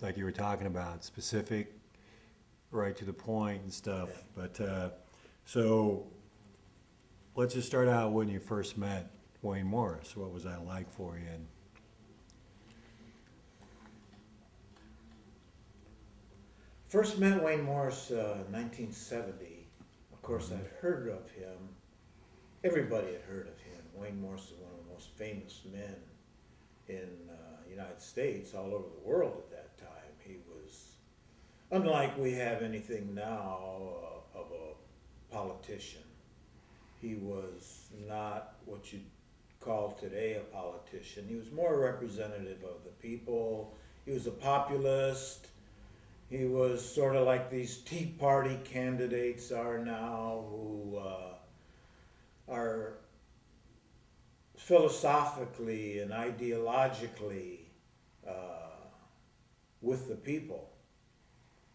like you were talking about, specific, right to the point and stuff. But so let's just start out when you first met Wayne Morris. What was that like for you? And First met Wayne Morris 1970. Of course, I'd heard of him. Everybody had heard of him. Wayne Morris is one of the most famous men in United States, all over the world at that time. He was, unlike we have anything now of a politician, he was not what you'd call today a politician. He was more representative of the people. He was a populist. He was sort of like these Tea Party candidates are now, who are philosophically and ideologically with the people.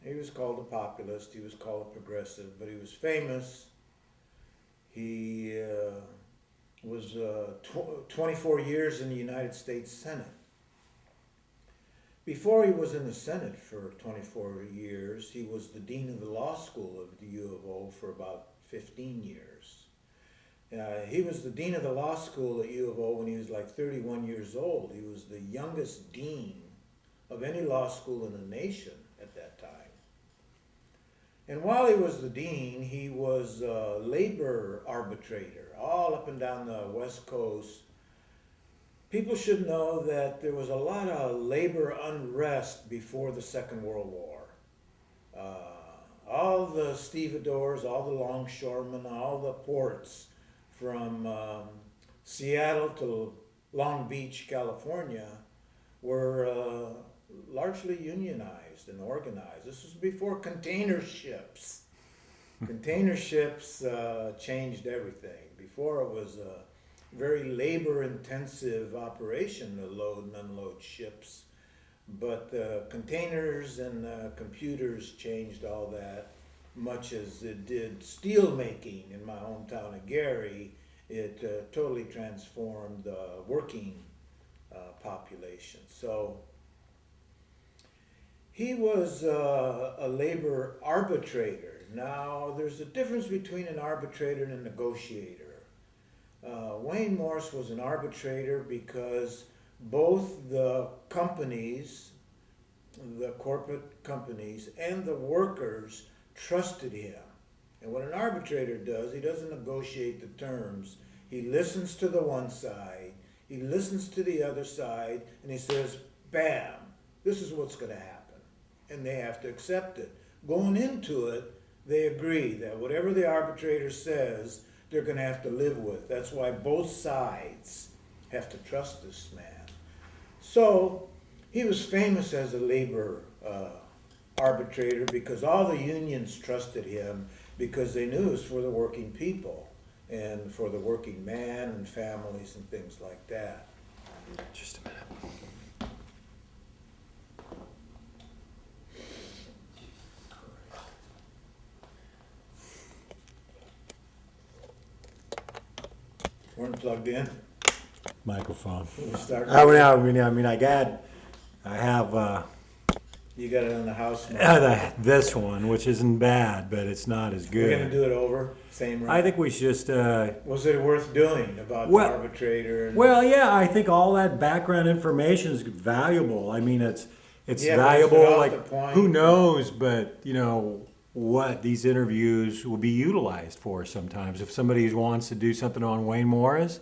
He was called a populist, he was called a progressive, but he was famous. He was 24 years in the United States Senate. Before he was in the Senate for 24 years, he was the dean of the law school of the U of O for about 15 years. He was the dean of the law school at U of O when he was like 31 years old. He was the youngest dean of any law school in the nation at that time. And while he was the dean, he was a labor arbitrator all up and down the West Coast. People should know that there was a lot of labor unrest before the Second World War. All the stevedores, all the longshoremen, all the ports from Seattle to Long Beach, California, were largely unionized and organized. This was before container ships. Container ships changed everything. Before it was a very labor-intensive operation to load and unload ships. But containers and computers changed all that, much as it did steel making in my hometown of Gary. It totally transformed the working population. So he was a labor arbitrator. Now, there's a difference between an arbitrator and a negotiator. Wayne Morris was an arbitrator because both the companies, the corporate companies, and the workers trusted him. And what an arbitrator does, he doesn't negotiate the terms. He listens to the one side, he listens to the other side, and he says, bam, this is what's going to happen. And they have to accept it. Going into it, they agree that whatever the arbitrator says, they're going to have to live with. That's why both sides have to trust this man. So he was famous as a labor arbitrator because all the unions trusted him, because they knew it was for the working people and for the working man and families and things like that. just a minute. Weren't plugged in. Microphone. We start. I have You got it on the house. Now. this one, which isn't bad, but it's not as We're gonna good. do it over. Same. I think we should just. Was it worth doing about Well- the arbitrator? And, Well, yeah, I think all that background information is valuable. I mean, it's Yeah, but is it valuable. off Like, the point? who knows? But you know what these interviews will be utilized for sometimes. If somebody wants to do something on Wayne Morris,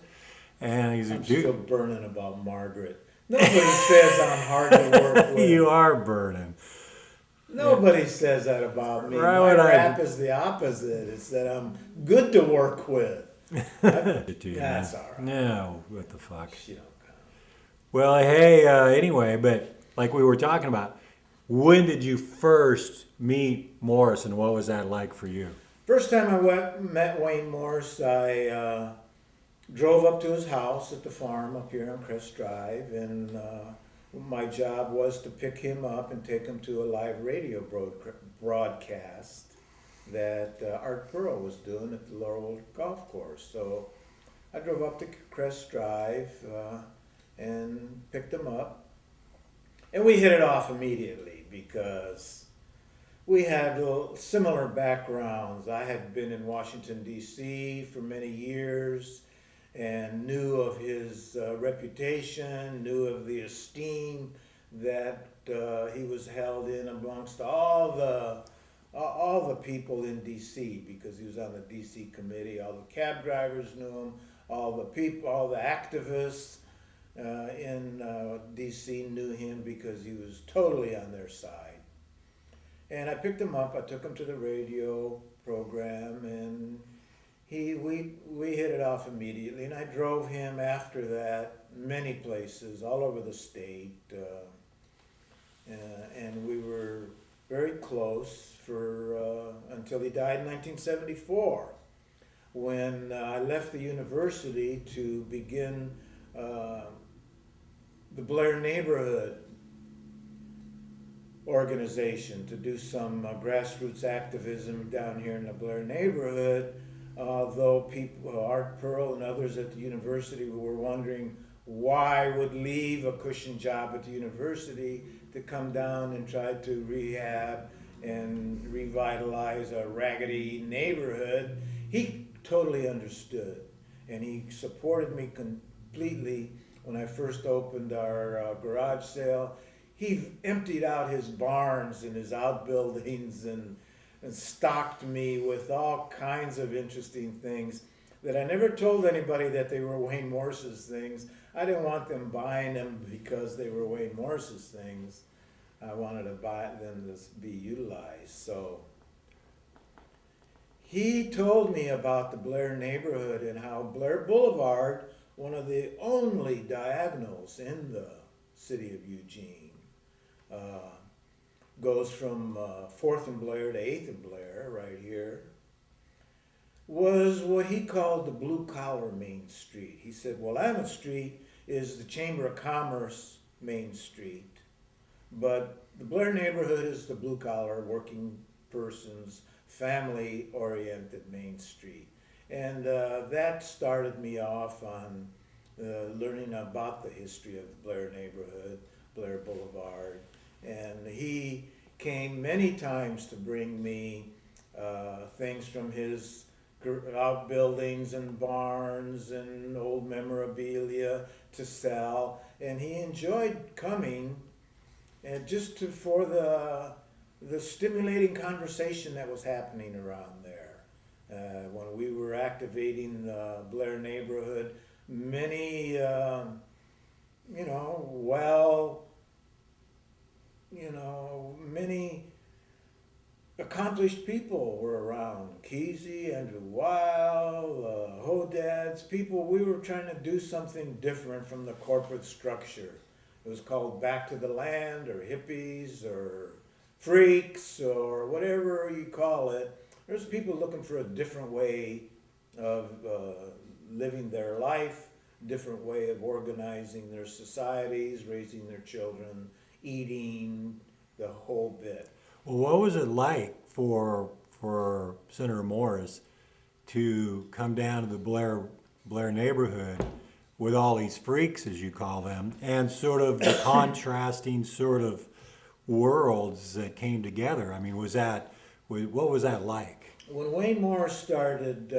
and he's a I'm still dude, burning about Margaret. Nobody says I'm hard to work with. you are burning. Nobody says that about me. Right, My what I- rap is the opposite. It's that I'm good to work with. It to you, That's man. all right. No, what the fuck. She don't count. Well, hey, anyway, but like we were talking about, when did you first meet Morris, and what was that like for you? First time I met Wayne Morris, I drove up to his house at the farm up here on Crest Drive, and my job was to pick him up and take him to a live radio broadcast that Art Pearl was doing at the Laurel Golf Course. So I drove up to Crest Drive and picked him up, and we hit it off immediately because we had similar backgrounds. I had been in Washington, D.C. for many years and knew of his reputation, knew of the esteem that he was held in amongst all the people in D.C. because he was on the D.C. committee. All the cab drivers knew him. All the people, all the activists in D.C. knew him because he was totally on their side. And I picked him up. I took him to the radio program, and we hit it off immediately. And I drove him after that many places all over the state, and we were very close for until he died in 1974, when I left the university to begin the Blair Neighborhood organization to do some grassroots activism down here in the Blair neighborhood. Though people, Art Pearl and others at the university were wondering why I would leave a cushion job at the university to come down and try to rehab and revitalize a raggedy neighborhood, he totally understood. And he supported me completely when I first opened our garage sale. He emptied out his barns and his outbuildings and stocked me with all kinds of interesting things that I never told anybody that they were Wayne Morse's things. I didn't want them buying them because they were Wayne Morse's things. I wanted to buy them to be utilized. So he told me about the Blair neighborhood and how Blair Boulevard, one of the only diagonals in the city of Eugene, goes from 4th and Blair to 8th and Blair, right here, was what he called the blue-collar Main Street. He said, Willamette Street is the Chamber of Commerce Main Street, but the Blair neighborhood is the blue-collar, working persons, family-oriented Main Street. And that started me off on learning about the history of the Blair neighborhood, Blair Boulevard. And he came many times to bring me things from his outbuildings and barns and old memorabilia to sell. And he enjoyed coming and just for the stimulating conversation that was happening around there. When we were activating the Blair neighborhood, many, many accomplished people were around. Kesey, Andrew Weil, Hodads, people. We were trying to do something different from the corporate structure. It was called Back to the Land, or hippies, or freaks, or whatever you call it. There's people looking for a different way of living their life, different way of organizing their societies, raising their children, eating, the whole bit. Well, what was it like for Senator Morris to come down to the Blair neighborhood with all these freaks, as you call them, and sort of the contrasting sort of worlds that came together? I mean, what was that like? When Wayne Morris started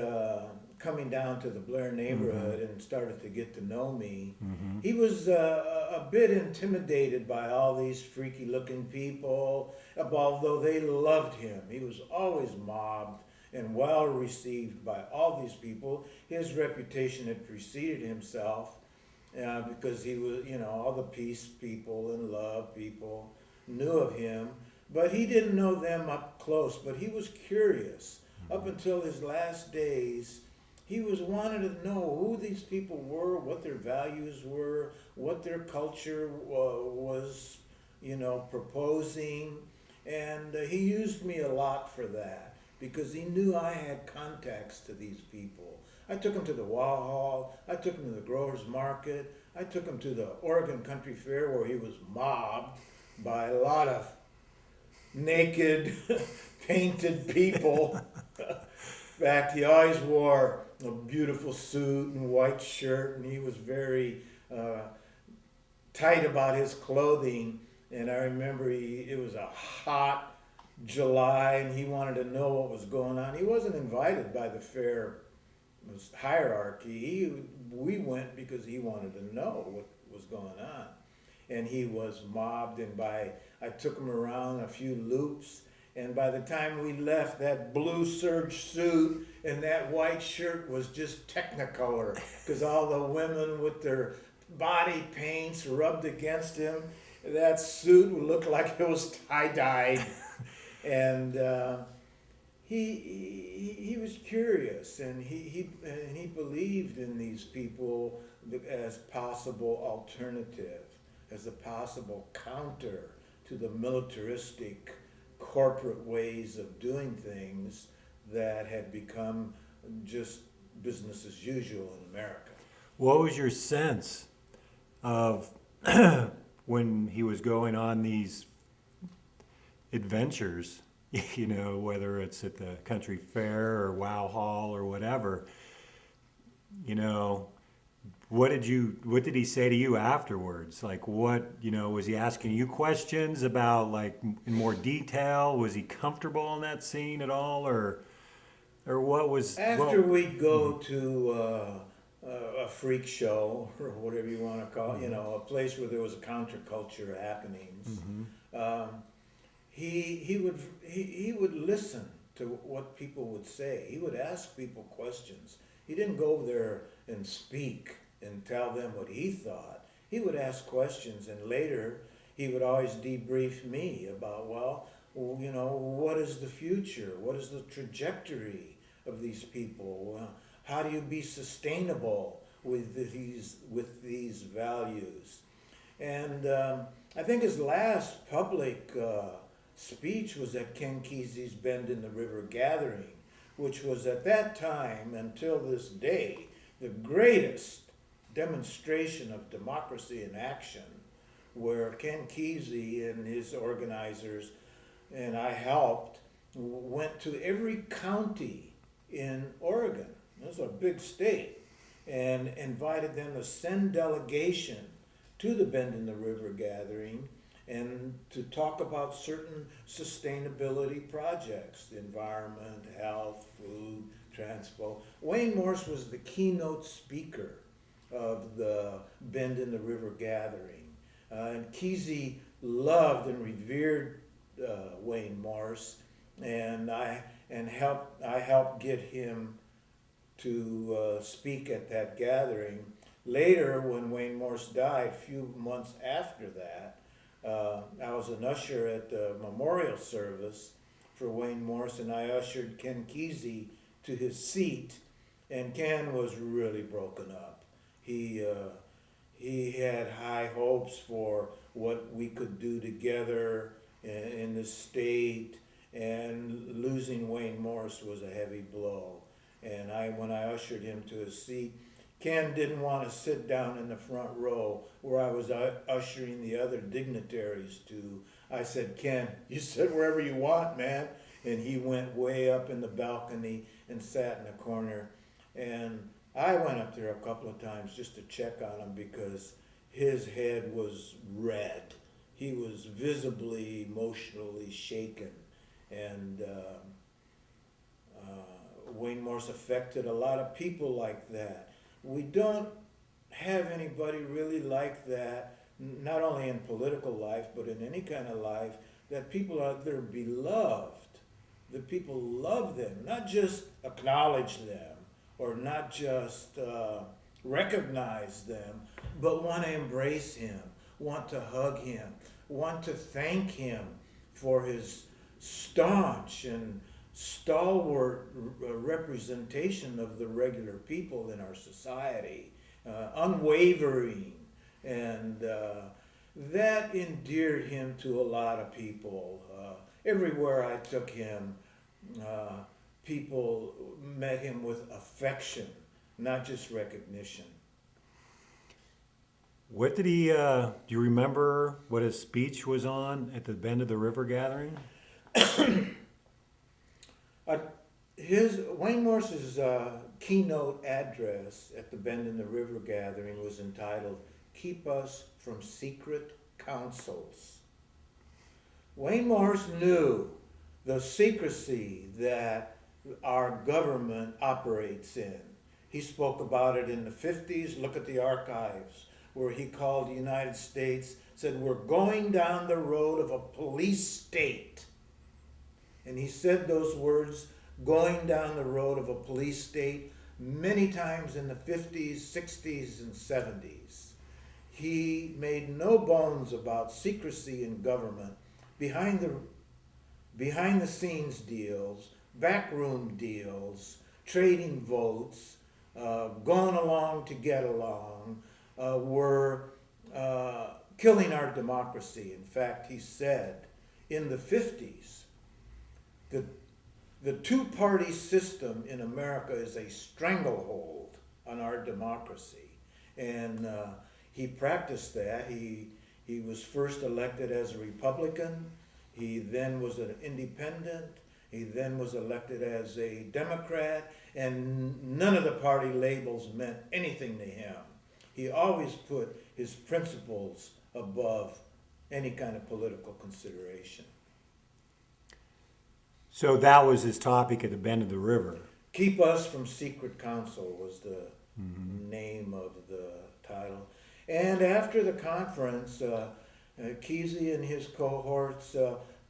coming down to the Blair neighborhood and started to get to know me, he was a bit intimidated by all these freaky looking people, although they loved him. He was always mobbed and well received by all these people. His reputation had preceded himself because he was, all the peace people and love people knew of him, but he didn't know them up close, but he was curious. Up until his last days, he wanted to know who these people were, what their values were, what their culture was, proposing. And he used me a lot for that because he knew I had contacts to these people. I took him to the Wall Hall, I took him to the Growers Market, I took him to the Oregon Country Fair where he was mobbed by a lot of naked, painted people. In fact, he always wore a beautiful suit and white shirt, and he was very tight about his clothing. And I remember it was a hot July, and he wanted to know what was going on. He wasn't invited by the fair hierarchy. We went because he wanted to know what was going on. And he was mobbed, and I took him around a few loops, and by the time we left, that blue serge suit and that white shirt was just Technicolor, because all the women with their body paints rubbed against him. That suit looked like it was tie-dyed. And he was curious, and he believed in these people as possible alternative, as a possible counter to the militaristic corporate ways of doing things that had become just business as usual in America. What was your sense of when he was going on these adventures, you know, whether it's at the country fair or Wow Hall or whatever, you know, what did he say to you afterwards? Like, what, you know, was he asking you questions about, like, in more detail? Was he comfortable in that scene at all, or what was After we'd go to a freak show or whatever you want to call it, you know, a place where there was a counterculture happenings, he would listen to what people would say. He would ask people questions. He didn't go there and speak and tell them what he thought. He would ask questions, and later he would always debrief me about, well, you know, what is the future? What is the trajectory of these people? How do you be sustainable with these values? And I think his last public speech was at Ken Kesey's Bend in the River Gathering, which was at that time, until this day, the greatest demonstration of democracy in action, where Ken Kesey and his organizers, and I helped, went to every county in Oregon. That's a big state, and invited them to send delegation to the Bend in the River Gathering and to talk about certain sustainability projects, the environment, health, food, transport. Wayne Morse was the keynote speaker of the Bend in the River Gathering. And Kesey loved and revered Wayne Morse, and I helped get him to speak at that gathering. Later, when Wayne Morse died, a few months after that, I was an usher at the memorial service for Wayne Morse, and I ushered Ken Kesey to his seat, and Ken was really broken up. He had high hopes for what we could do together in the state, and losing Wayne Morse was a heavy blow. And when I ushered him to his seat, Ken didn't want to sit down in the front row where I was ushering the other dignitaries to. I said, Ken, you sit wherever you want, man. And he went way up in the balcony and sat in the corner. And I went up there a couple of times just to check on him, because his head was red. He was visibly, emotionally shaken. And Wayne Morse affected a lot of people like that. We don't have anybody really like that, not only in political life, but in any kind of life, that people out there beloved, that people love them, not just acknowledge them, or not just recognize them, but want to embrace him, want to hug him, want to thank him for his staunch and stalwart representation of the regular people in our society, unwavering, and that endeared him to a lot of people. Everywhere I took him, people met him with affection, not just recognition. What did he, do you remember what his speech was on at the Bend of the River Gathering? Wayne Morse's keynote address at the Bend in the River Gathering was entitled, "Keep Us from Secret Councils." Wayne Morris knew the secrecy that our government operates in. He spoke about it in the 50s. Look at the archives, where he called the United States, said, we're going down the road of a police state. And he said those words, going down the road of a police state, many times in the 50s, 60s, and 70s. He made no bones about secrecy in government, behind the scenes deals, backroom deals, trading votes, going along to get along, were killing our democracy. In fact, he said in the 50s that the two-party system in America is a stranglehold on our democracy. And he practiced that. He was first elected as a Republican. He then was an independent. He then was elected as a Democrat. And none of the party labels meant anything to him. He always put his principles above any kind of political consideration. So that was his topic at the bend of the river. Keep Us from Secret Council was the name of the title. And after the conference, Kesey and his cohorts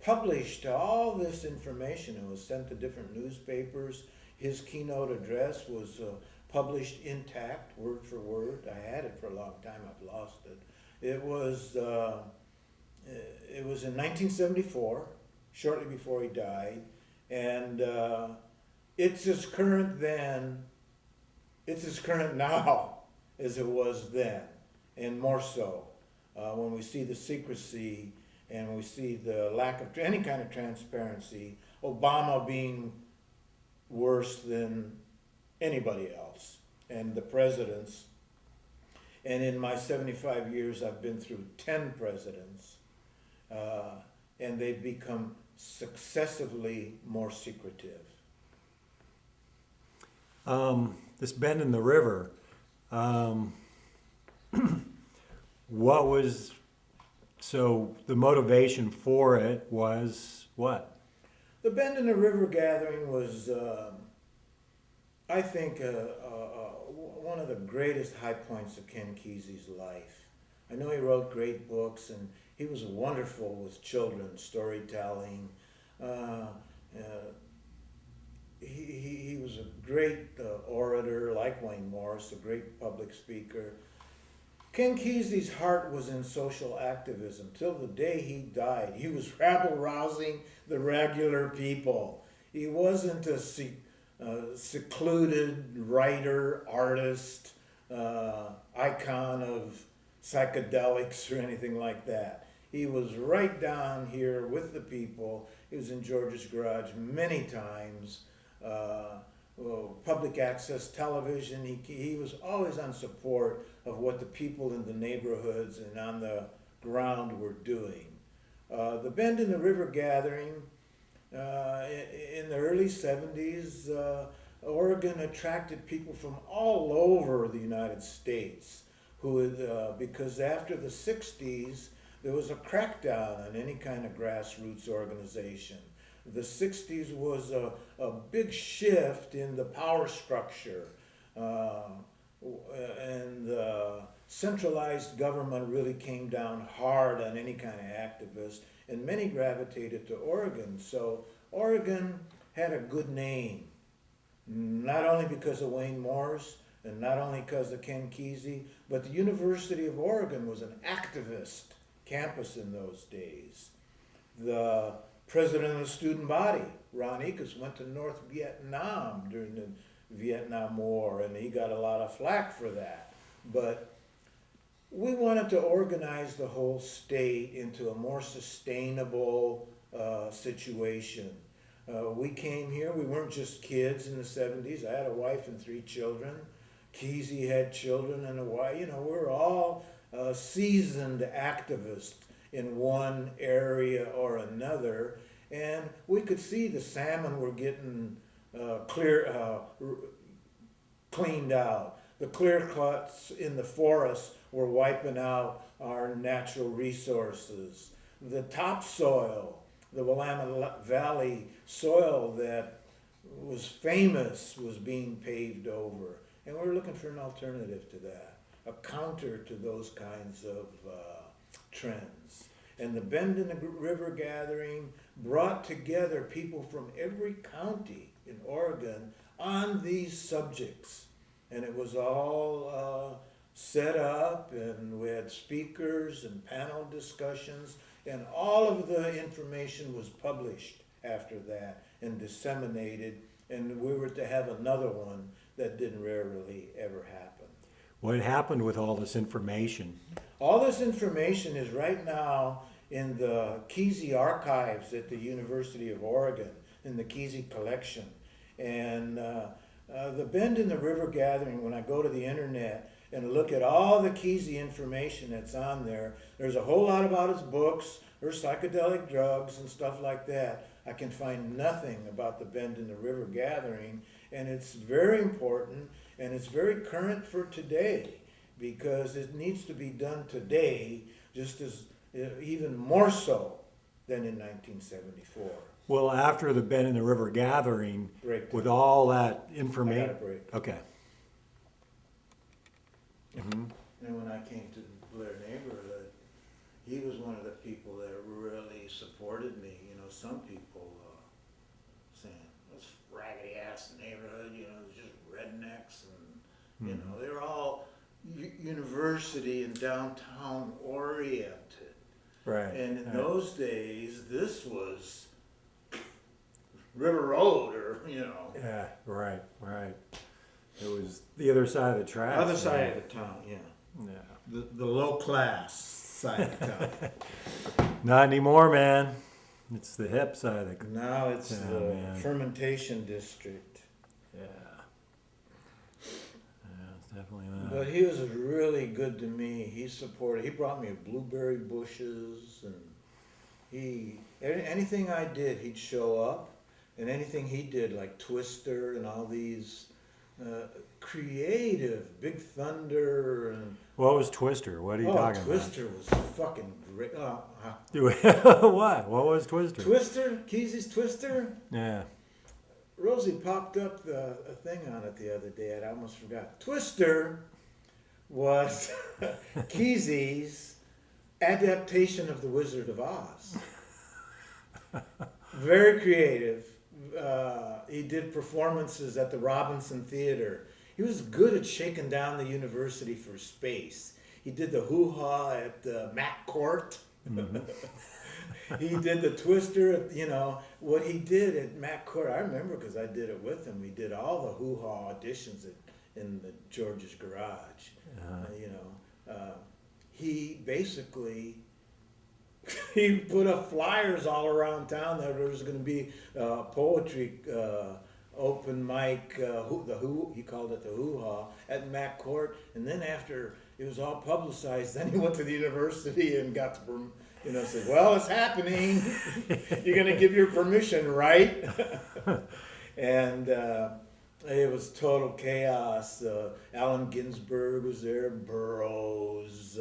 published all this information. It was sent to different newspapers. His keynote address was published intact, word for word. I had it for a long time. I've lost it. It was in 1974, shortly before he died, and it's as current then. It's as current now as it was then, and more so when we see the secrecy and we see the lack of any kind of transparency. Obama being worse than anybody else, and the presidents. And in my 75 years, I've been through 10 presidents, and they've become successively more secretive. This bend in the river, what was, so the motivation for it was what? The Bend in the River gathering was, I think, one of the greatest high points of Ken Kesey's life. I know he wrote great books, and he was wonderful with children, storytelling. He was a great orator, like Wayne Morris, a great public speaker. Ken Kesey's heart was in social activism. Till the day he died, he was rabble-rousing the regular people. He wasn't a secluded writer, artist, icon of psychedelics or anything like that. He was right down here with the people. He was in George's Garage many times. Public access television. He was always on support of what the people in the neighborhoods and on the ground were doing. The Bend in the River gathering in the early 70s, Oregon attracted people from all over the United States who because after the 60s, there was a crackdown on any kind of grassroots organization. The 60s was a big shift in the power structure, and centralized government really came down hard on any kind of activist, and many gravitated to Oregon. So Oregon had a good name, not only because of Wayne Morris and not only because of Ken Kesey, but the University of Oregon was an activist campus in those days. The president of the student body, Ron Ekus, went to North Vietnam during the Vietnam War, and he got a lot of flack for that. But we wanted to organize the whole state into a more sustainable situation. We came here, we weren't just kids in the 70s. I had a wife and 3 children. Kesey had children and a wife. You know, we're all seasoned activists in one area or another, and we could see the salmon were getting cleaned out. The clear cuts in the forests were wiping out our natural resources. the topsoil, the Willamette Valley soil that was famous was being paved over. And we're looking for an alternative to that, a counter to those kinds of trends. And the Bend in the River Gathering brought together people from every county in Oregon on these subjects. And it was all set up, and we had speakers and panel discussions, and all of the information was published after that and disseminated, and we were to have another one that didn't rarely ever happen. What happened with all this information? All this information is right now in the Kesey archives at the University of Oregon, in the Kesey collection. And the Bend in the River Gathering, when I go to the internet and look at all the Kesey information that's on there, there's a whole lot about his books, or psychedelic drugs and stuff like that. I can find nothing about the Bend in the River Gathering, and it's very important, and it's very current for today, because it needs to be done today, just as even more so than in 1974. Well, after the Bend in the River Gathering, Break. with all that I got information. a break. Okay. Mhm. And when I came to Blair neighborhood, he was one of the people that really supported me. You know, some people saying, this raggedy ass neighborhood, you know, it's just rednecks, and, you know, they were all university and downtown oriented. Right. And in right. those days, this was River Road, or, you know, Yeah, right, right. It was the other side of the tracks. other side right? of the town, yeah. Yeah. The low class side of town. Not anymore, man. It's the hip side of the. Now it's Yeah, the man. fermentation district. Yeah. Yeah, it's definitely that. But he was really good to me. He brought me blueberry bushes, and anything I did, he'd show up. And anything he did, like Twister and all these creative, Big Thunder, and What was Twister? What are you talking Twister was fucking great. about? What? What was Twister? Twister, Kesey's Twister. Yeah. Rosie popped up a thing on it the other day, and I almost forgot. Twister was Kesey's adaptation of The Wizard of Oz. Very creative. He did performances at the Robinson Theater. He was good at shaking down the university for space. He did the hoo-ha at Mac Court. He did the Twister, you know, what he did at Mac Court. I remember because I did it with him. We did all the hoo-ha auditions in the George's garage. You know, he basically he put up flyers all around town that there was going to be poetry open mic, he called it the hoo-ha, at Mac Court. And then after it was all publicized, then he went to the university and got the, you know, said, well, it's happening. You're going to give your permission, right? And it was total chaos. Allen Ginsberg was there, Burroughs,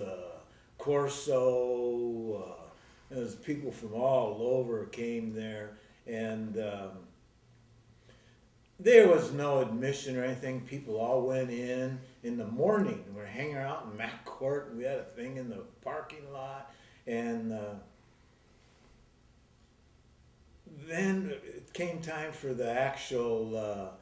Corso, there was people from all over came there, and there was no admission or anything. People all went in the morning. We were hanging out in Mac Court. We had a thing in the parking lot, and then it came time for the actual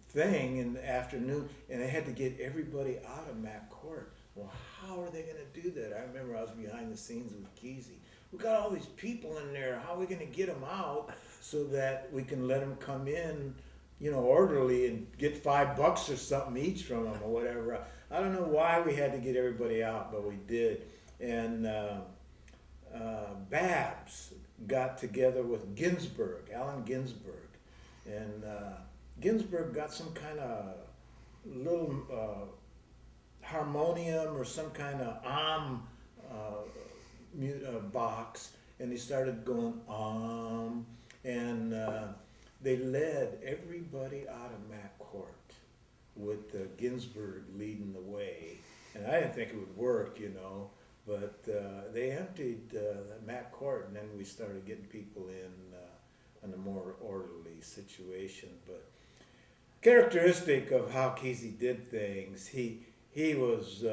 thing in the afternoon, and they had to get everybody out of Mac Court. Well, how are they going to do that? I remember I was behind the scenes with Kesey. We got all these people in there. How are we going to get them out so that we can let them come in, you know, orderly and get $5 or something each from them or whatever? I don't know why we had to get everybody out, but we did. And Babs got together with Ginsberg, Allen Ginsberg, and Ginsberg got some kind of little harmonium or some kind of box, and he started going and they led everybody out of Mac Court with Ginsberg leading the way. And I didn't think it would work, you know, But they emptied Matt Court, and then we started getting people in a more orderly situation. But characteristic of how Kesey did things, he was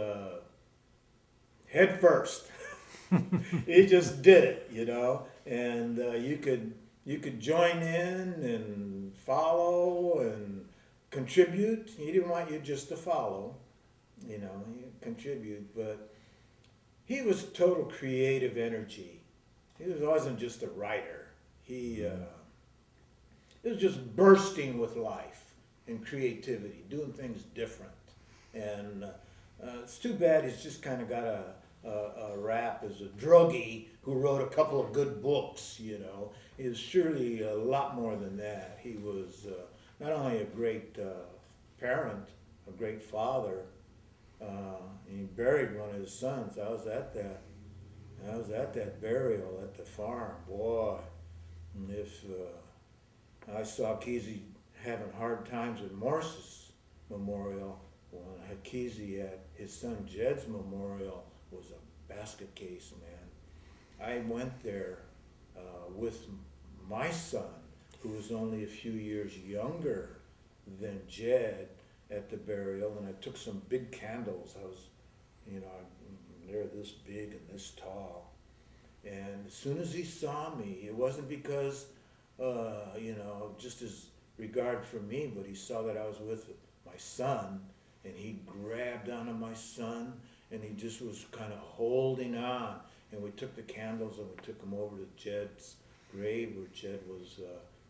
head first. He just did it, you know, and you could join in and follow and contribute. He didn't want you just to follow, you know, you contribute, but he was total creative energy. Wasn't just a writer. He was just bursting with life and creativity, doing things different. And it's too bad he's just kind of got a rap as a druggie who wrote a couple of good books, you know. He was surely a lot more than that. He was not only a great parent, a great father. He buried one of his sons. I was at that burial at the farm, boy. And if I saw Kesey having hard times at Morse's memorial, when Kesey at his son Jed's memorial was a basket case, man. I went there with my son, who was only a few years younger than Jed, at the burial, and I took some big candles. I was, you know, they're this big and this tall. And as soon as he saw me, it wasn't because, you know, just his regard for me, but he saw that I was with my son, and he grabbed onto my son, and he just was kind of holding on. And we took the candles and we took them over to Jed's grave where Jed was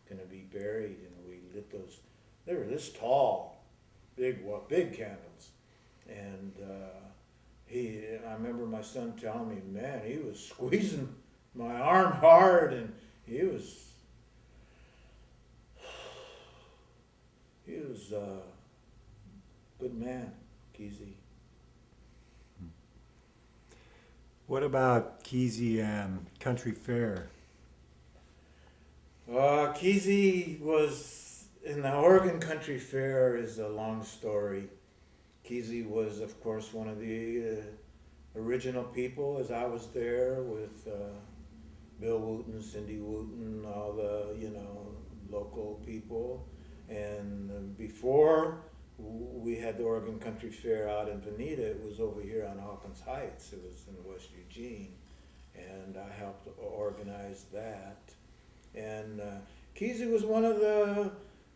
going to be buried, and we lit those. They were this tall. Big candles, and I remember my son telling me, man, he was squeezing my arm hard, and he was a good man, Kesey. What about Kesey and Country Fair? Kesey was in the Oregon Country Fair is a long story. Kesey was, of course, one of the original people as I was there with Bill Wooten, Cindy Wooten, all the, you know, local people. And before we had the Oregon Country Fair out in Veneta, it was over here on Hawkins Heights. It was in West Eugene. And I helped organize that. And Kesey was one of the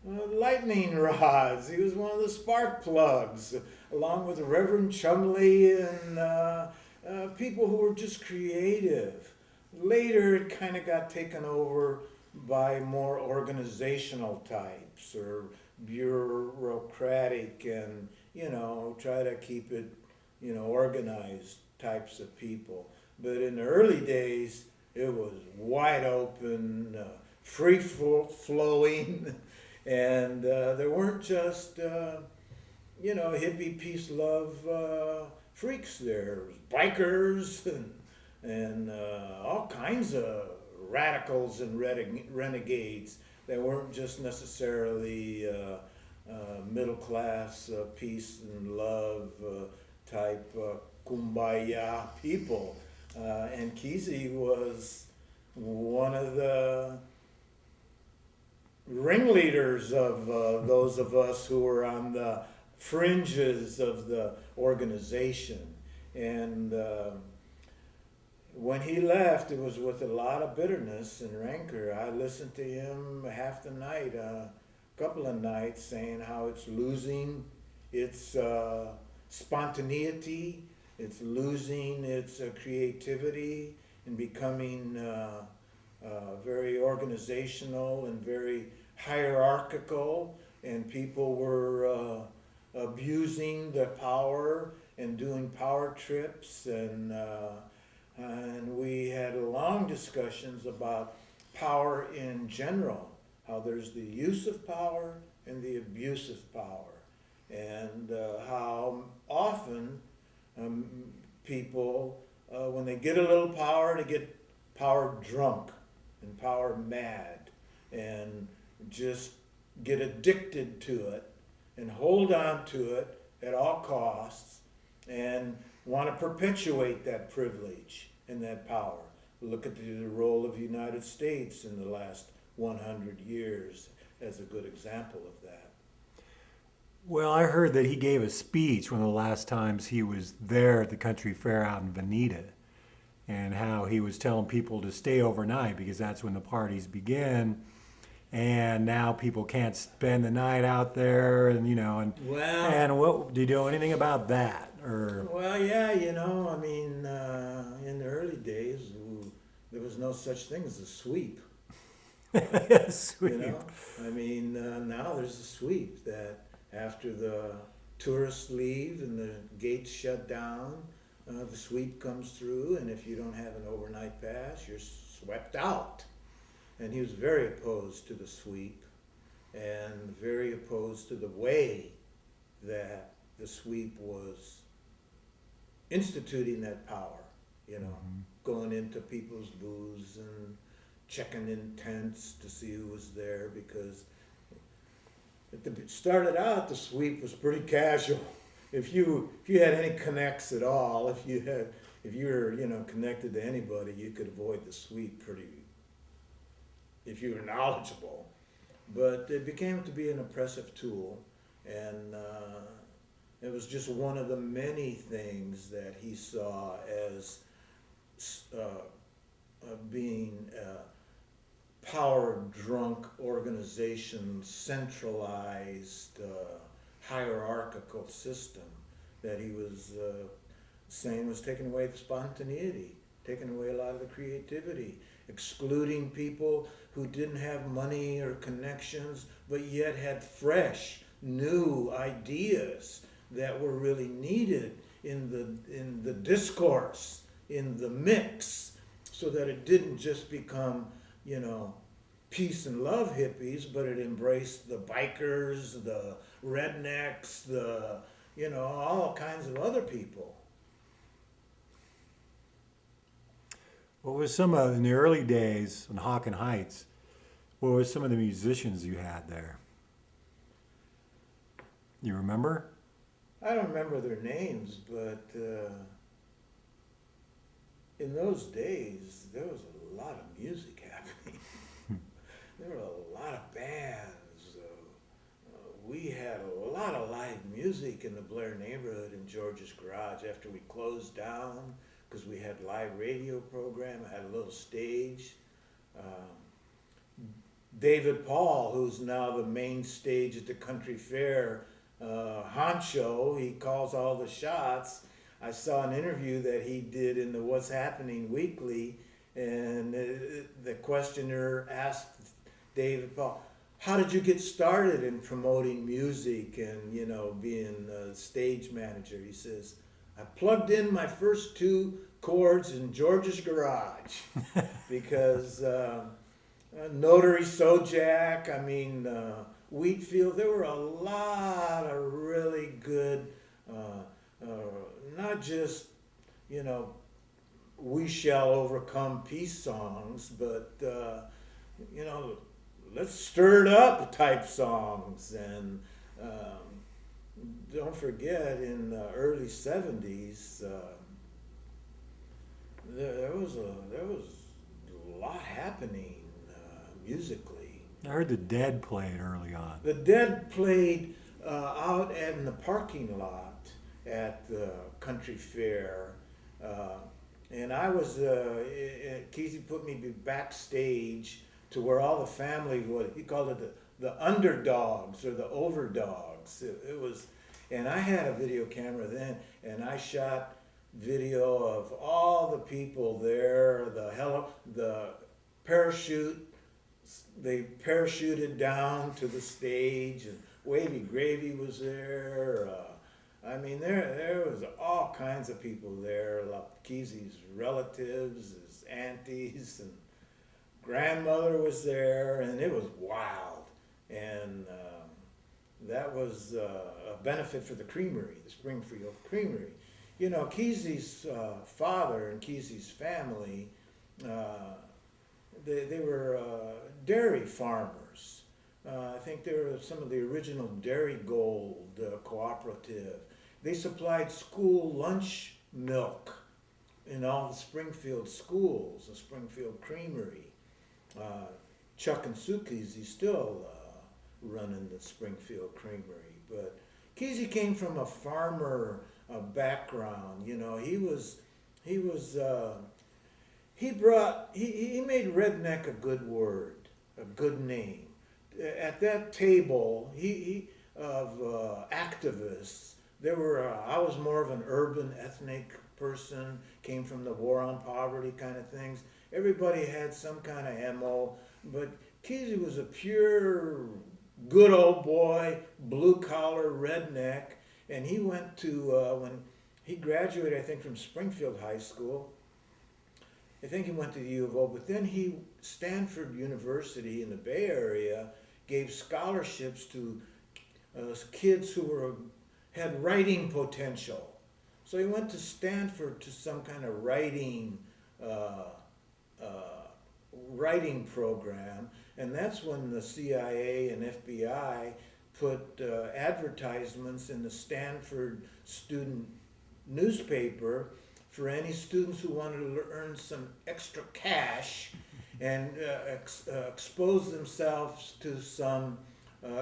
lightning rods. He was one of the spark plugs, along with Reverend Chumley and people who were just creative. Later, it kind of got taken over by more organizational types or bureaucratic and, you know, try to keep it, you know, organized types of people. But in the early days, it was wide open, free flowing. And there weren't just, you know, hippie, peace, love freaks there. Was bikers and all kinds of radicals and renegades that weren't just necessarily middle class, peace and love type kumbaya people. And Kesey was one of the ringleaders of those of us who were on the fringes of the organization. And when he left, it was with a lot of bitterness and rancor. I listened to him half the night, a couple of nights, saying how it's losing its spontaneity, it's losing its creativity, and becoming very organizational and very hierarchical, and people were abusing their power and doing power trips, and we had long discussions about power in general, how there's the use of power and the abuse of power, and how often people, when they get a little power, they get power drunk and power mad and just get addicted to it and hold on to it at all costs and want to perpetuate that privilege and that power. Look at the role of the United States in the last 100 years as a good example of that. Well, I heard that he gave a speech one of the last times he was there at the country fair out in Veneta, and how he was telling people to stay overnight because that's when the parties begin. And now people can't spend the night out there, and Well, and what do you do anything about that? Or well, yeah, I mean, in the early days, there was no such thing as a sweep. sweet. I mean, now there's a sweep that after the tourists leave and the gates shut down, the sweep comes through, and if you don't have an overnight pass, you're swept out. And he was very opposed to the sweep and very opposed to the way that the sweep was instituting that power, going into people's booths and checking in tents to see who was there, because it started out, the sweep was pretty casual. If you had any connects at all, if you were connected to anybody, you could avoid the sweep pretty, if you were knowledgeable. But it became to be an oppressive tool, and it was just one of the many things that he saw as being power-drunk organization, centralized, hierarchical system that he was saying was taking away the spontaneity, taking away a lot of the creativity, excluding people who didn't have money or connections, but yet had fresh, new ideas that were really needed in the discourse, in the mix, so that it didn't just become, peace and love hippies, but it embraced the bikers, the rednecks, all kinds of other people. What was in the early days in Hawken Heights? What was some of the musicians you had there? You remember? I don't remember their names, but in those days, there was a lot of music happening. There were a lot of bands. We had a lot of live music in the Blair neighborhood in George's Garage after we closed down, because we had live radio program. I had a little stage. David Paul, who's now the main stage at the country fair, honcho, he calls all the shots. I saw an interview that he did in the What's Happening Weekly, and the questioner asked David Paul, how did you get started in promoting music and, being a stage manager? He says, I plugged in my first 2 chords in George's Garage because Notary Sojak, Wheatfield, there were a lot of really good, not just, we shall overcome peace songs, but, let's stir it up type songs. And don't forget, in the early 70s, there was a lot happening musically. I heard the Dead played early on. The Dead played out in the parking lot at the country fair, and I was Kesey put me backstage to where all the family he called it the underdogs or the overdogs. It was, and I had a video camera then, and I shot video of all the people there. The parachute. They parachuted down to the stage, and Wavy Gravy was there. There was all kinds of people there. Kesey's relatives, his aunties, and grandmother was there, and it was wild. And that was a benefit for the creamery, the Springfield Creamery. Kesey's father and Kesey's family, they were dairy farmers. I think they were some of the original Dairy Gold cooperative. They supplied school lunch milk in all the Springfield schools, the Springfield Creamery. Chuck and Sue Kesey still running the Springfield Creamery. But Kesey came from a farmer background. You know, he made redneck a good word, a good name. At that table, he of activists, there were. I was more of an urban ethnic person, came from the war on poverty kind of things. Everybody had some kind of MO, but Kesey was a pure, good old boy, blue collar redneck, and he went to when he graduated, I think, from Springfield High School. I think he went to the U of O, but then Stanford University in the Bay Area gave scholarships to kids who had writing potential. So he went to Stanford to some kind of writing program, and that's when the CIA and FBI put advertisements in the Stanford student newspaper for any students who wanted to earn some extra cash and expose themselves to some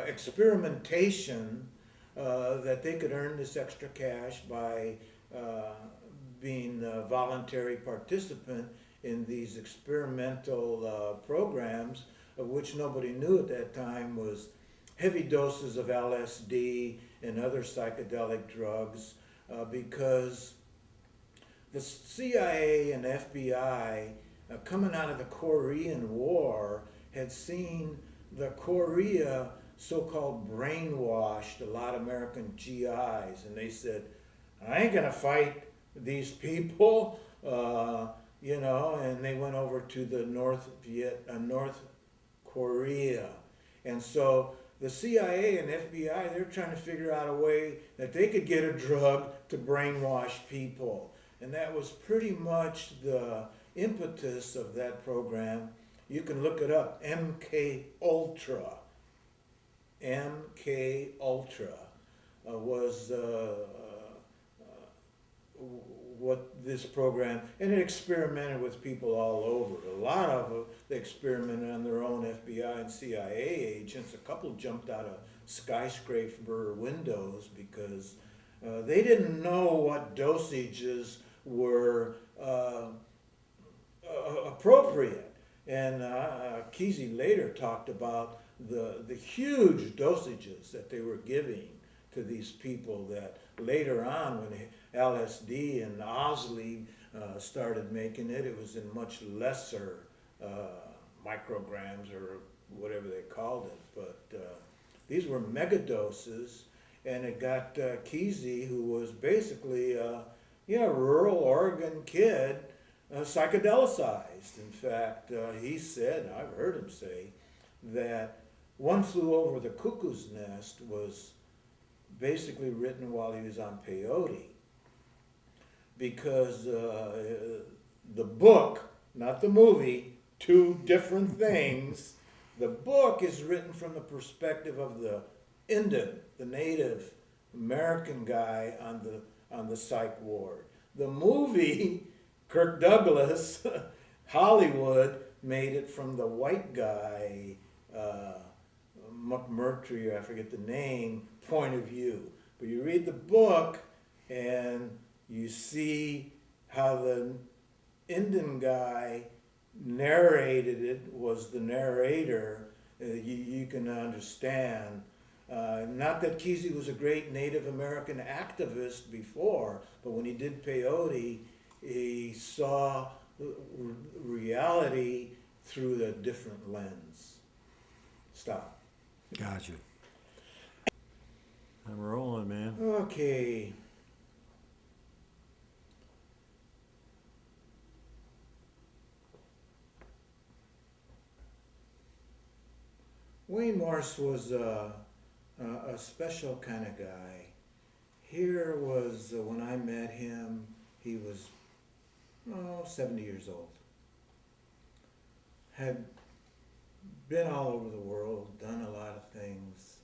experimentation that they could earn this extra cash by being a voluntary participant in these experimental programs, of which nobody knew at that time was heavy doses of LSD and other psychedelic drugs, because the CIA and FBI, coming out of the Korean War, had seen the Korea so-called brainwashed a lot of American GIs, and they said, I ain't gonna fight these people, you know, and they went over to the North Korea. And so the CIA and FBI, they're trying to figure out a way that they could get a drug to brainwash people. And that was pretty much the impetus of that program. You can look it up, MK Ultra. MK Ultra was what this program, and it experimented with people all over. A lot of them, they experimented on their own FBI and CIA agents. A couple jumped out of skyscraper windows because they didn't know what dosages were appropriate. And Kesey later talked about the huge dosages that they were giving to these people, that later on when LSD and Osley started making it, it was in much lesser micrograms or whatever they called it. But these were mega doses, and it got Kesey, who was basically a rural Oregon kid, psychedelicized. In fact, he said, I've heard him say, that One Flew Over the Cuckoo's Nest was basically written while he was on peyote, because the book, not the movie, two different things. The book is written from the perspective of the Indian, the Native American guy on the psych ward. The movie, Kirk Douglas, Hollywood, made it from the white guy, McMurtry, I forget the name, point of view. But you read the book and you see how the Indian guy narrated it, was the narrator. You can understand. Not that Kesey was a great Native American activist before, but when he did peyote, he saw reality through a different lens. Stop. Gotcha. I'm rolling, man. Okay. Wayne Morse was a special kind of guy. Here was, when I met him, he was 70 years old. Had been all over the world, done a lot of things,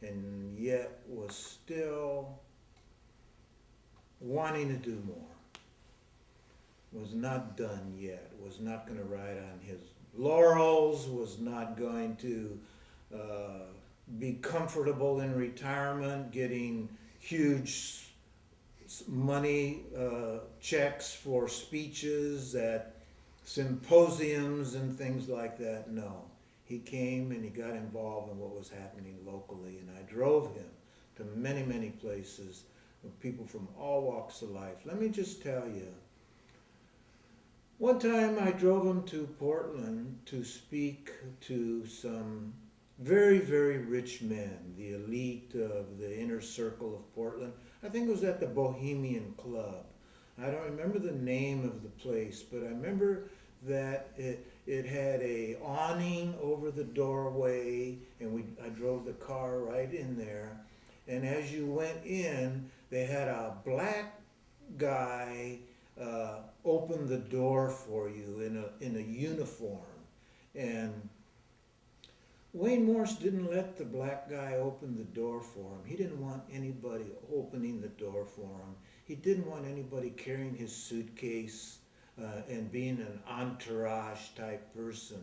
and yet was still wanting to do more. was not done yet, was not going to ride on his laurels, was not going to be comfortable in retirement, getting huge money checks for speeches at symposiums and things like that. No. He came and he got involved in what was happening locally, and I drove him to many, many places with people from all walks of life. Let me just tell you, one time I drove him to Portland to speak to some very, very rich men, the elite of the inner circle of Portland. I think it was at the Bohemian Club. I don't remember the name of the place, but I remember that it had a awning over the doorway, and I drove the car right in there. And as you went in, they had a black guy open the door for you in a uniform. And Wayne Morse didn't let the black guy open the door for him. He didn't want anybody opening the door for him. He didn't want anybody carrying his suitcase and being an entourage type person.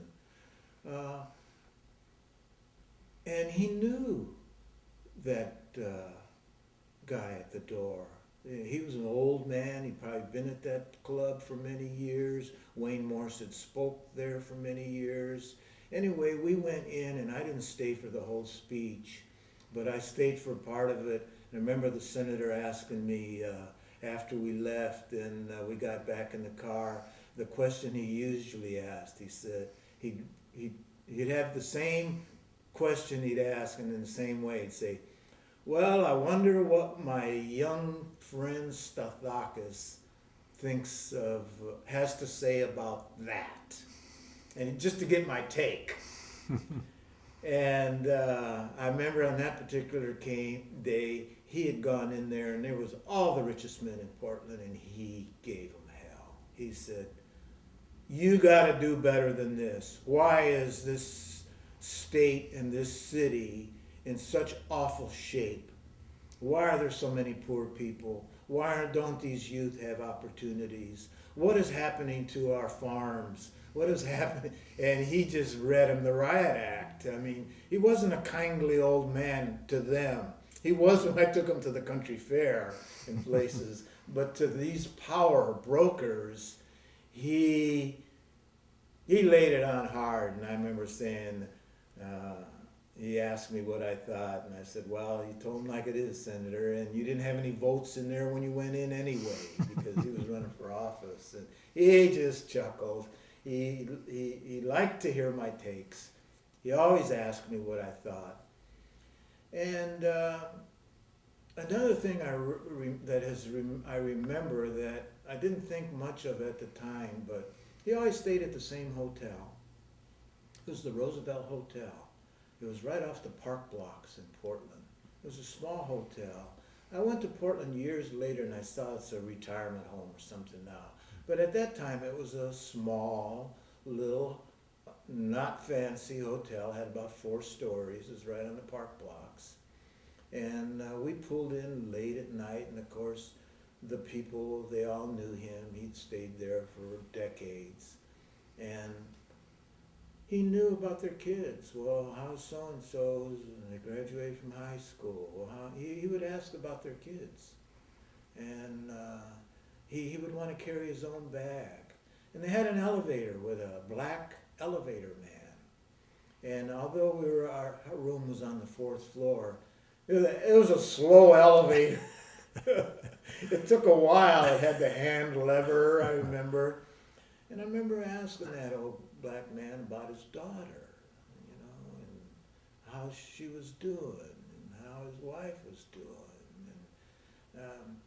And he knew that guy at the door. He was an old man. He'd probably been at that club for many years. Wayne Morse had spoke there for many years. Anyway, we went in, and I didn't stay for the whole speech, but I stayed for part of it. And I remember the senator asking me after we left and we got back in the car, the question he usually asked. He said he'd have the same question he'd ask, and in the same way he'd say, "Well, I wonder what my young friend Stathakis has to say about that," and just to get my take. And I remember on that particular day, he had gone in there, and there was all the richest men in Portland, and he gave them hell. He said, "You got to do better than this. Why is this state and this city in such awful shape? Why are there so many poor people? Why don't these youth have opportunities? What is happening to our farms? What is happening?" And he just read him the riot act. I mean, he wasn't a kindly old man to them. He was when I took him to the country fair in places. But to these power brokers, he laid it on hard. And I remember saying, he asked me what I thought, and I said, "Well, you told him like it is, Senator, and you didn't have any votes in there when you went in anyway," because he was running for office. And he just chuckled. He liked to hear my takes. He always asked me what I thought. And another thing I remember that I didn't think much of at the time, but he always stayed at the same hotel. It was the Roosevelt Hotel. It was right off the Park Blocks in Portland. It was a small hotel. I went to Portland years later and I saw it's a retirement home or something now. But at that time it was a small, little, not fancy hotel. It had about 4 stories. It was right on the Park Blocks. And we pulled in late at night, and of course the people, they all knew him. He'd stayed there for decades. And he knew about their kids. Well, how's so-and-so's? And they graduated from high school. Well, he would ask about their kids. And he would want to carry his own bag. And they had an elevator with a black elevator man. And although our room was on the 4th floor, it was a slow elevator. It took a while. It had the hand lever, I remember. And I remember asking that old black man about his daughter, and how she was doing, and how his wife was doing. And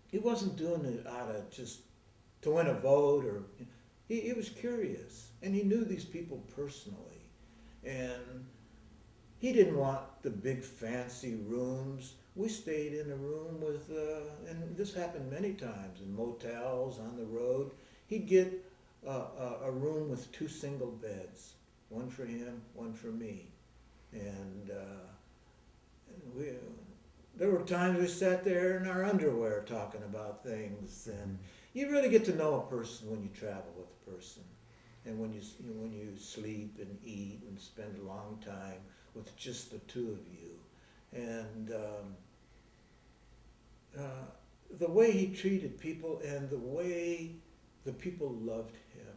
he wasn't doing it out of just to win a vote, or he was curious, and he knew these people personally, and he didn't want the big fancy rooms. We stayed in a room with, and this happened many times in motels on the road. He'd get a room with 2 single beds, one for him, one for me. And there were times we sat there in our underwear talking about things. And You really get to know a person when you travel with a person, and when you sleep and eat and spend a long time with just the two of you, and the way he treated people and the way the people loved him.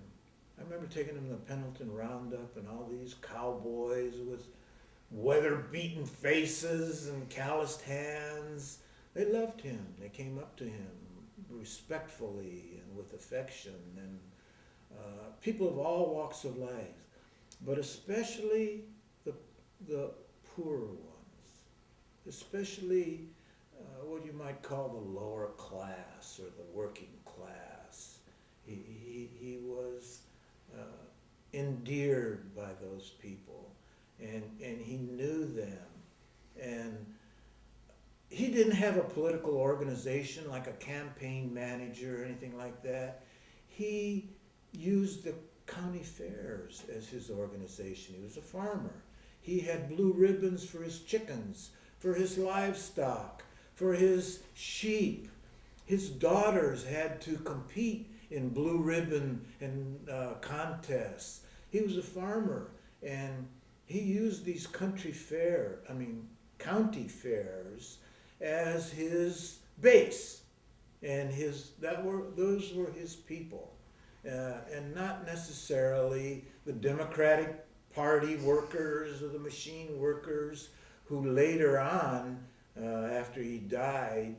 I remember taking him to the Pendleton Roundup and all these cowboys with weather-beaten faces and calloused hands. They loved him. They came up to him respectfully and with affection, and people of all walks of life, but especially the poor ones, especially what you might call the lower class or the working class. He was endeared by those people, and he knew them, and he didn't have a political organization like a campaign manager or anything like that. He used the county fairs as his organization. He was a farmer. He had blue ribbons for his chickens, for his livestock, for his sheep. His daughters had to compete in blue ribbon and contests. He was a farmer, and he used these county fairs as his base, and those were his people, and not necessarily the Democratic Party workers or the machine workers who later on, after he died,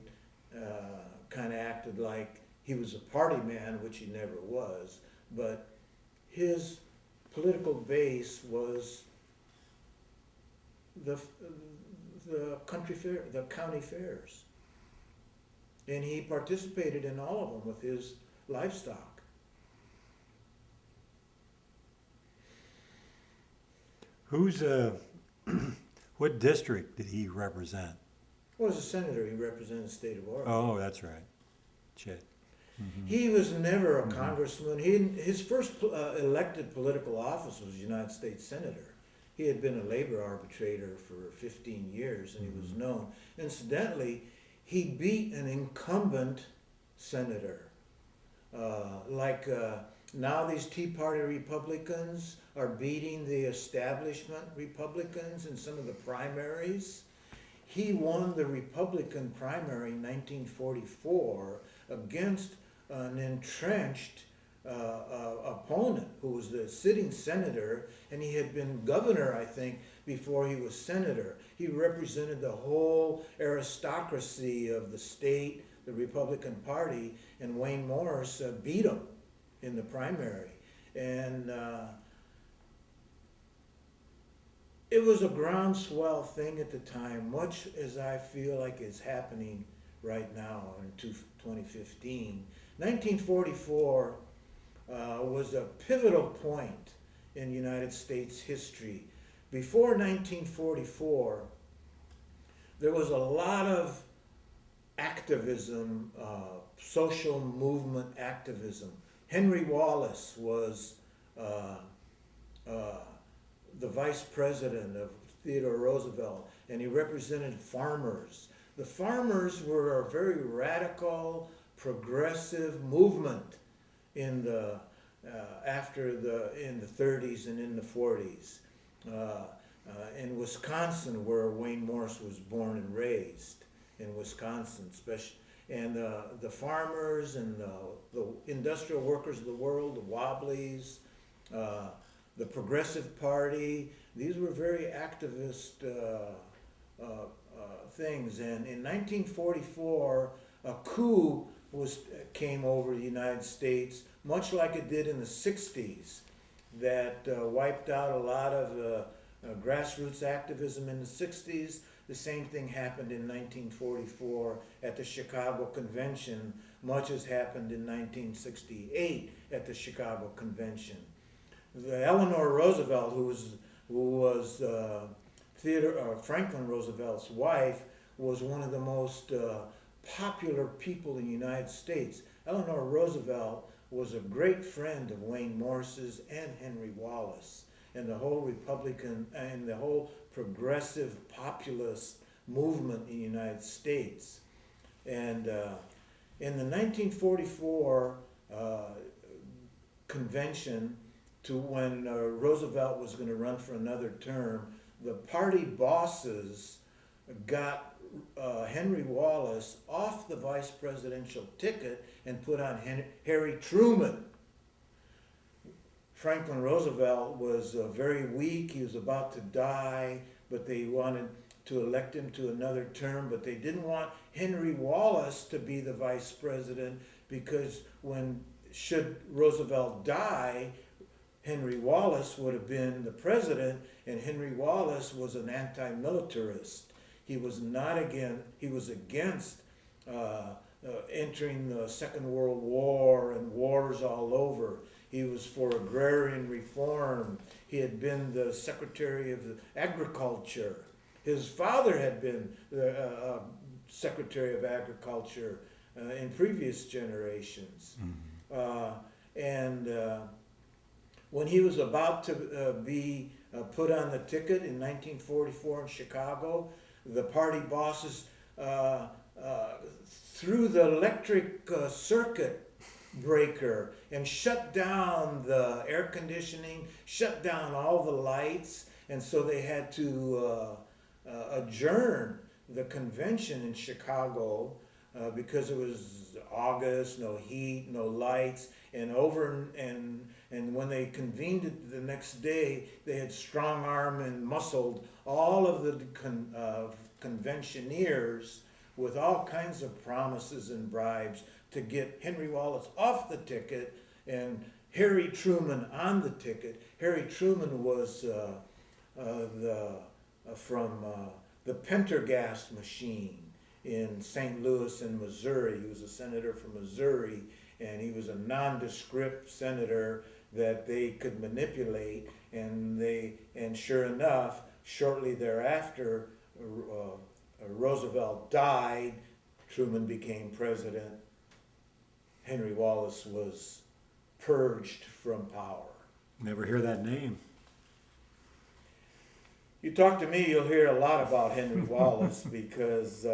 kind of acted like he was a party man, which he never was, but his political base was the county fairs, and he participated in all of them with his livestock. Who's what district did he represent? Well, as a senator, he represented the state of Oregon. Oh, that's right. Shit. Mm-hmm. He was never a congressman. His first elected political office was United States Senator. He had been a labor arbitrator for 15 years, and he was known. Incidentally, he beat an incumbent senator. Now these Tea Party Republicans are beating the establishment Republicans in some of the primaries. He won the Republican primary in 1944 against an entrenched opponent who was the sitting senator, and he had been governor, I think, before he was senator. He represented the whole aristocracy of the state, the Republican Party, and Wayne Morris beat him in the primary. And it was a groundswell thing at the time, much as I feel like is happening right now in 2015. 1944 was a pivotal point in United States history. Before 1944, there was a lot of activism, social movement activism. Henry Wallace was the vice president of Theodore Roosevelt, and he represented farmers. The farmers were a very radical, progressive movement in the 30s and in the 40s. In Wisconsin, where Wayne Morris was born and raised, in Wisconsin, especially, and the farmers and the industrial workers of the world, the Wobblies, the Progressive Party, these were very activist things. And in 1944, a coup came over the United States, much like it did in the 60s, that wiped out a lot of grassroots activism in the 60s. The same thing happened in 1944 at the Chicago Convention, much as happened in 1968 at the Chicago Convention. Eleanor Roosevelt, who was Franklin Roosevelt's wife, was one of the most popular people in the United States. Eleanor Roosevelt was a great friend of Wayne Morris's and Henry Wallace, and the whole Republican and the whole progressive populist movement in the United States. And In the 1944 convention, to when Roosevelt was going to run for another term, the party bosses got Henry Wallace off the vice presidential ticket and put on Harry Truman. Franklin Roosevelt was very weak. He was about to die, but they wanted to elect him to another term, but they didn't want Henry Wallace to be the vice president because should Roosevelt die, Henry Wallace would have been the president, and Henry Wallace was an anti-militarist. He was against entering the Second World War and wars all over. He was for agrarian reform. He had been the Secretary of Agriculture. His father had been the Secretary of Agriculture in previous generations. And when he was about to be put on the ticket in 1944 in Chicago, the party bosses threw the electric circuit breaker and shut down the air conditioning, shut down all the lights, and so they had to adjourn the convention in Chicago because it was August, no heat, no lights, and when they convened it the next day, they had strong-armed and muscled all of the conventioneers with all kinds of promises and bribes to get Henry Wallace off the ticket and Harry Truman on the ticket. Harry Truman was from the Pendergast machine in St. Louis in Missouri. He was a senator from Missouri, and he was a nondescript senator that they could manipulate, and sure enough, shortly thereafter, Roosevelt died, Truman became president, Henry Wallace was purged from power. Never hear that name. You talk to me, you'll hear a lot about Henry Wallace because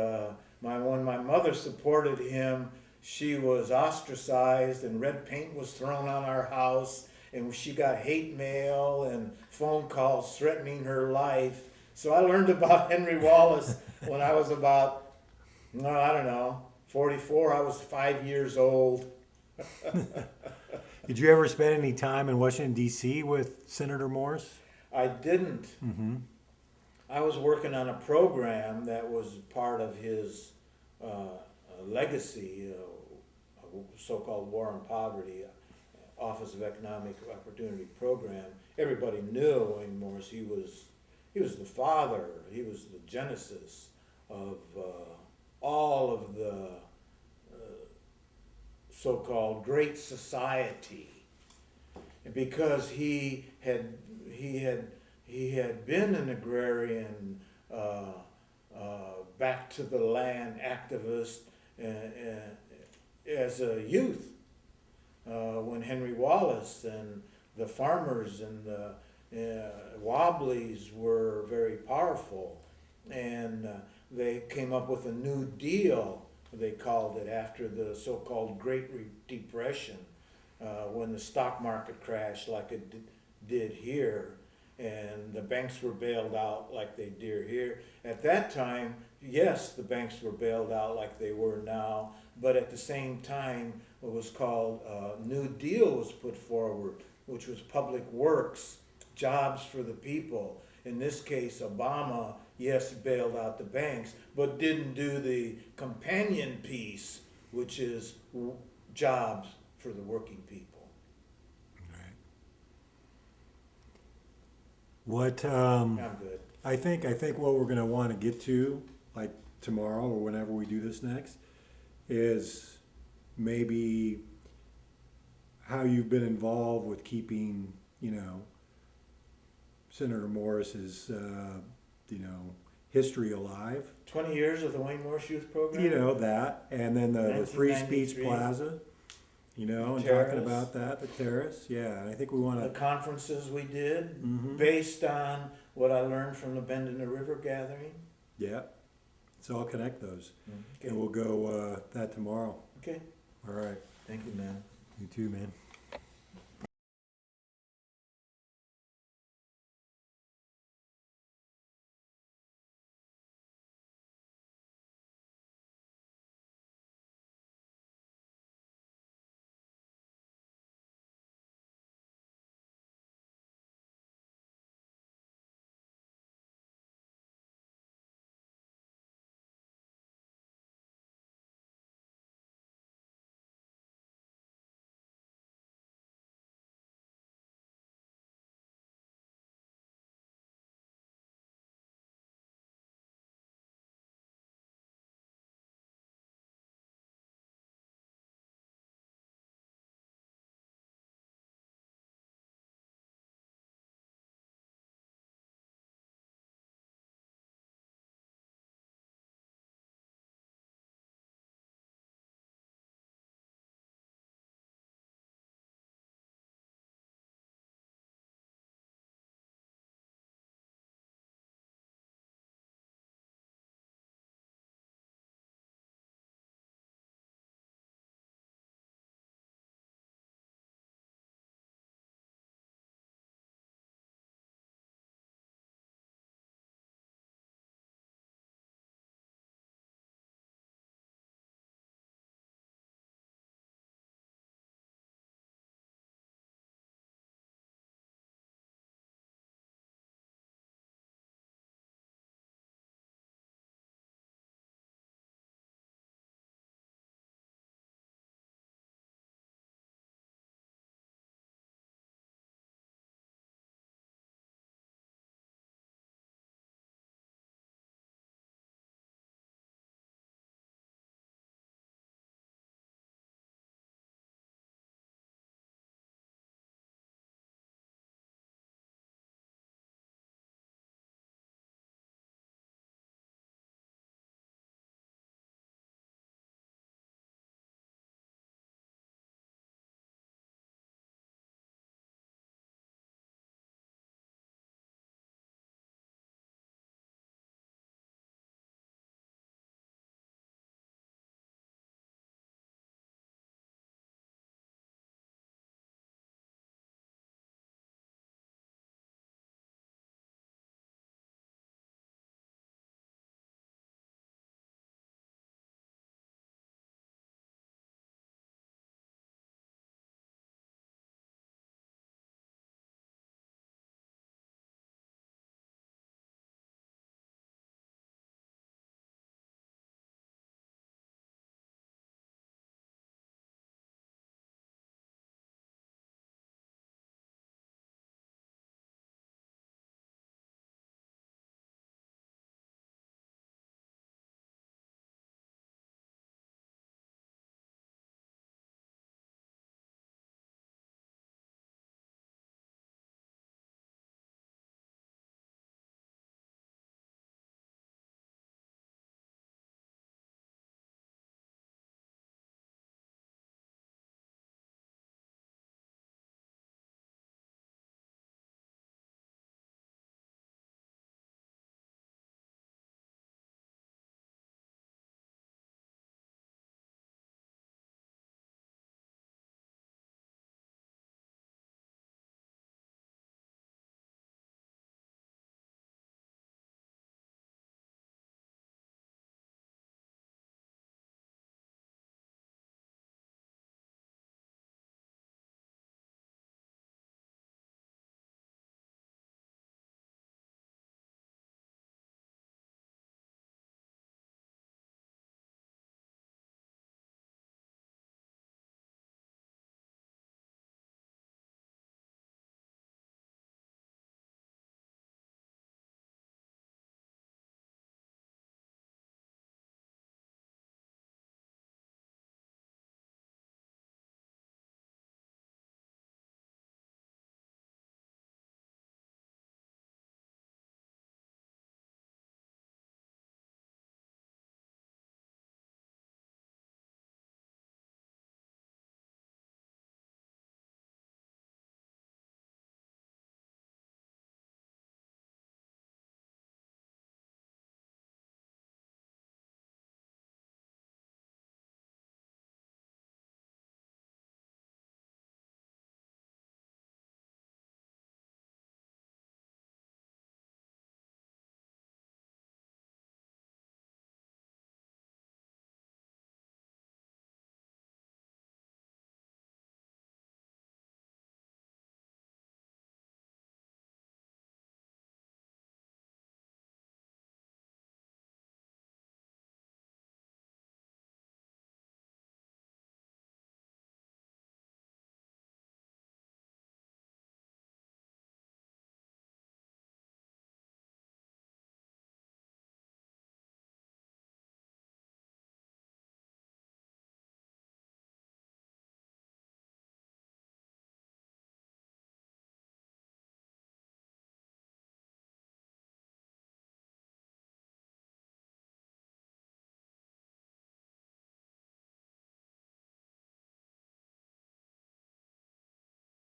when my mother supported him, she was ostracized and red paint was thrown on our house, and she got hate mail and phone calls threatening her life. So I learned about Henry Wallace when I was about, I don't know, 44. I was 5 years old. Did you ever spend any time in Washington, D.C. with Senator Morris? I didn't. Mm-hmm. I was working on a program that was part of his legacy, so-called War on Poverty, Office of Economic Opportunity Program. Everybody knew Wayne Morris. He was the father. He was the genesis of all of the so-called Great Society, because he had been an agrarian, back to the land activist as a youth when Henry Wallace and the farmers and the Wobblies were very powerful, and they came up with a New Deal, they called it, after the so-called Great Depression, when the stock market crashed like it did here, and the banks were bailed out like they did here. At that time, yes, the banks were bailed out like they were now, but at the same time, what was called New Deal was put forward, which was public works, jobs for the people. In this case, Obama, yes, bailed out the banks, but didn't do the companion piece, which is jobs for the working people. Right. What I'm good. I think what we're going to want to get to, like tomorrow or whenever we do this next, is maybe how you've been involved with keeping, Senator Morris's, history alive. 20 years of the Wayne Morris Youth Program? That, and then the Free Speech 1993. Plaza, and Terrace. talking about that, the terrace. Yeah, and I think we want The to. conferences we did, Mhm. based on what I learned from the Bend in the River gathering. Yeah, So I'll connect those, Okay, and we'll go, that tomorrow. okay, All right, thank you, man. you too, man.